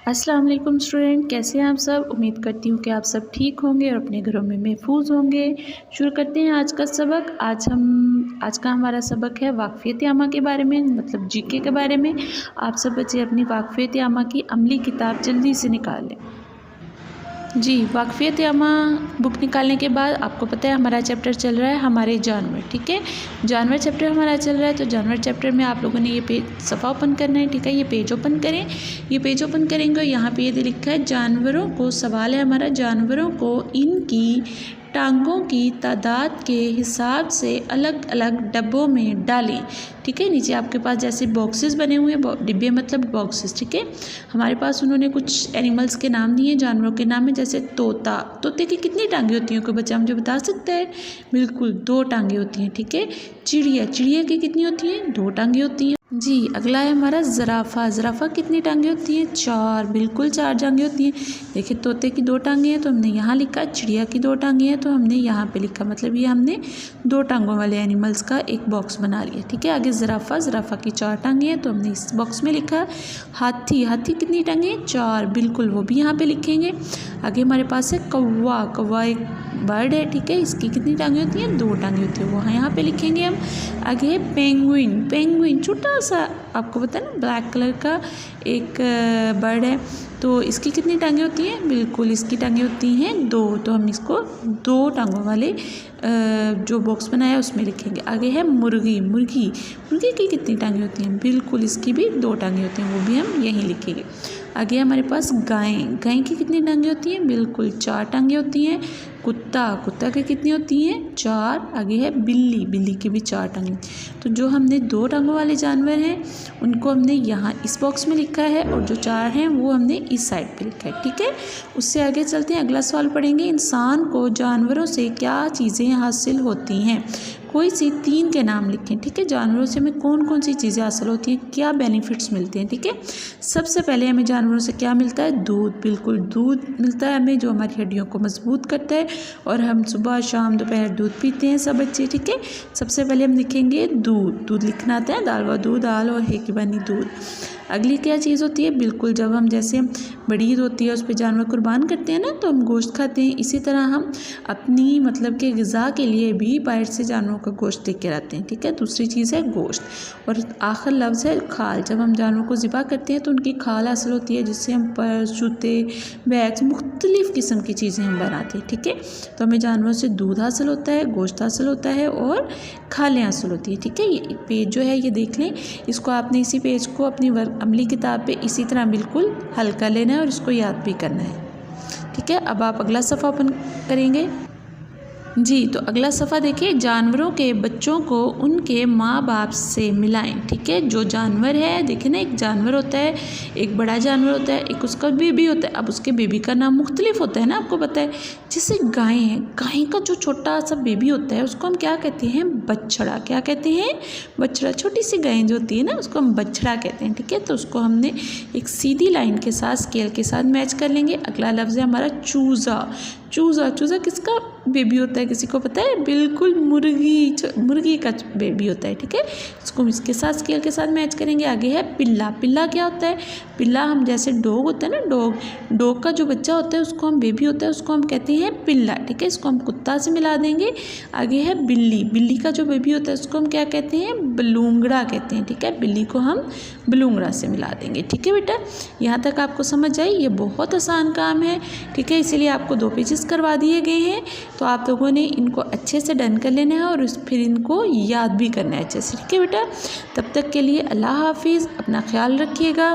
अस्सलाम वालेकुम स्टूडेंट, कैसे हैं आप सब। उम्मीद करती हूँ कि आप सब ठीक होंगे और अपने घरों में महफूज होंगे। शुरू करते हैं आज का सबक। आज का हमारा सबक है वाक़फ़ियत आमा के बारे में, मतलब जीके के बारे में। आप सब बच्चे अपनी वाक़फ़ियत आमा की अमली किताब जल्दी से निकाल लें। जी, वाक़फ़ियत आमा बुक निकालने के बाद आपको पता है हमारा चैप्टर चल रहा है हमारे जानवर, ठीक है। जानवर चैप्टर हमारा चल रहा है, तो जानवर चैप्टर में आप लोगों ने ये पेज सफ़ा ओपन करना है, ठीक है। ये पेज ओपन करें। ये पेज ओपन करेंगे, यहाँ पे ये लिखा है जानवरों को, सवाल है हमारा, जानवरों को इनकी टांगों की तादाद के हिसाब से अलग अलग डब्बों में डालें, ठीक है। नीचे आपके पास जैसे बॉक्सेस बने हुए हैं, डिब्बे मतलब बॉक्सेस, ठीक है। हमारे पास उन्होंने कुछ एनिमल्स के नाम दिए, जानवरों के नाम है, जैसे तोता। तोते की कितनी टांगें होती हैं, कोई बच्चा मुझे बता सकता है। बिल्कुल 2 टांगें होती हैं, ठीक है। चिड़िया, चिड़िया की कितनी होती हैं, 2 टांगें होती हैं। जी, अगला है हमारा ज़राफ़ा। ज़राफ़ा कितनी टांगें होती हैं, 4, बिल्कुल 4 टांगें होती हैं। देखिए तोते की 2 टांगें हैं तो हमने यहाँ लिखा, चिड़िया की 2 टांगें हैं तो हमने यहाँ पे लिखा, मतलब ये हमने 2 टांगों वाले एनिमल्स का एक बॉक्स बना लिया, ठीक है। आगे ज़राफ़ा, ज़राफ़ा की 4 टांगें हैं तो हमने इस बॉक्स में लिखा। हाथी, हाथी कितनी टांगें हैं, 4, बिल्कुल वो भी यहाँ पे लिखेंगे। आगे हमारे पास है कौवा। कौवा एक बर्ड है, ठीक है। इसकी कितनी टांगें होती हैं, 2 टांगें होती हैं, वो यहाँ पे लिखेंगे हम। आगे है पेंगुइन। पेंगुइन छोटा सा, आपको पता है ना, ब्लैक कलर का एक बर्ड है, तो इसकी कितनी टांगें होती हैं, बिल्कुल इसकी टांगें होती हैं 2, तो हम इसको 2 टांगों वाले जो बॉक्स बनाया है उसमें लिखेंगे। आगे है मुर्गी। मुर्गी, मुर्गी की कितनी टांगें होती हैं, बिल्कुल इसकी भी 2 टांगें होती हैं, वो भी हम यहीं लिखेंगे। आगे हमारे पास गाय। गाय की कितनी टांगें होती हैं, बिल्कुल 4 टांगें होती हैं। कुत्ता, कुत्ता की कितनी होती हैं, 4। आगे है बिल्ली। बिल्ली की भी 4 टांगें। तो जो हमने 2 टांगों वाले जानवर हैं उनको हमने यहाँ इस बॉक्स में लिखा है, और जो 4 हैं वो हमने इस साइड पे लिखा है, ठीक है। उससे आगे चलते हैं, अगला सवाल पढ़ेंगे। इंसान को जानवरों से क्या चीज़ें हासिल होती हैं, कोई सी 3 के नाम लिखें, ठीक है। जानवरों से हमें कौन कौन सी चीज़ें हासिल होती हैं, क्या बेनिफिट्स मिलते हैं, ठीक है। सबसे पहले हमें जानवरों से क्या मिलता है, दूध। बिल्कुल दूध मिलता है हमें, जो हमारी हड्डियों को मजबूत करता है, और हम सुबह शाम दोपहर दूध पीते हैं सब बच्चे, ठीक है। सबसे पहले हम लिखेंगे दूध। दूध लिखना आता है, दाल व दूध, दाल और है की बनी दूध। अगली क्या चीज़ होती है, बिल्कुल जब हम जैसे बड़ी ईद होती है उस पर जानवर कुर्बान करते हैं ना, तो हम गोश्त खाते हैं। इसी तरह हम अपनी मतलब कि ग़िज़ा के लिए भी बाहर से जानवरों का गोश्त लेकर आते हैं, ठीक है। दूसरी चीज़ है गोश्त, और आखिर लफ्ज़ है खाल। जब हम जानवरों को ज़िबा करते हैं तो उनकी खाल हासिल होती है, जिससे हम पर्स, जूते, बैग्स, मुख्तलिफ़ किस्म की चीज़ें हम बनाते हैं, ठीक है। तो हमें जानवरों से दूध हासिल होता है, गोश्त हासिल होता है, और खालें हासिल होती है, ठीक है। ये पेज जो है ये देख लें, इसको आपने इसी पेज को अपनी अमली किताब पे इसी तरह बिल्कुल हल कर लेना है और इसको याद भी करना है, ठीक है। अब आप अगला सफ़ा ओपन करेंगे। जी, तो अगला सफ़ा देखिए, जानवरों के बच्चों को उनके माँ बाप से मिलाएं, ठीक है। जो जानवर है, देखिए ना, एक जानवर होता है, एक बड़ा जानवर होता है, एक उसका बेबी होता है। अब उसके बेबी का नाम मुख्तलिफ होता है ना, आपको पता है। जैसे गाय है, गाय का जो छोटा सा बेबी होता है उसको हम क्या कहते हैं, बछड़ा। क्या कहते हैं, बछड़ा। छोटी सी गाय जो होती है ना उसको हम बछड़ा कहते हैं, ठीक है। तो उसको हमने एक सीधी लाइन के साथ, स्केल के साथ मैच कर लेंगे। अगला लफ्ज़ है हमारा चूज़ा। चूज़ा, चूज़ा किसका बेबी होता है, किसी को पता है, बिल्कुल मुर्गी। मुर्गी का बेबी होता है, ठीक है। इसको हम इसके साथ स्केल के साथ मैच करेंगे। आगे है पिल्ला। पिल्ला क्या होता है, पिल्ला हम जैसे डॉग होता है ना, डॉग का जो बच्चा होता है उसको हम बेबी होता है उसको हम कहते हैं पिल्ला, ठीक है। इसको हम कुत्ता से मिला देंगे। आगे है बिल्ली। बिल्ली का जो बेबी होता है उसको हम क्या कहते हैं, बलूंगड़ा कहते हैं, ठीक है। बिल्ली को हम बलूंगड़ा से मिला देंगे, ठीक है बेटा। यहाँ तक आपको समझ आई, ये बहुत आसान काम है, ठीक है। इसीलिए आपको 2 पेजेस करवा दिए गए हैं, तो आप लोगों ने इनको अच्छे से डन कर लेना है और फिर इनको याद भी करना है अच्छे से, ठीक है बेटा। तब तक के लिए अल्लाह हाफिज़, अपना ख्याल रखिएगा।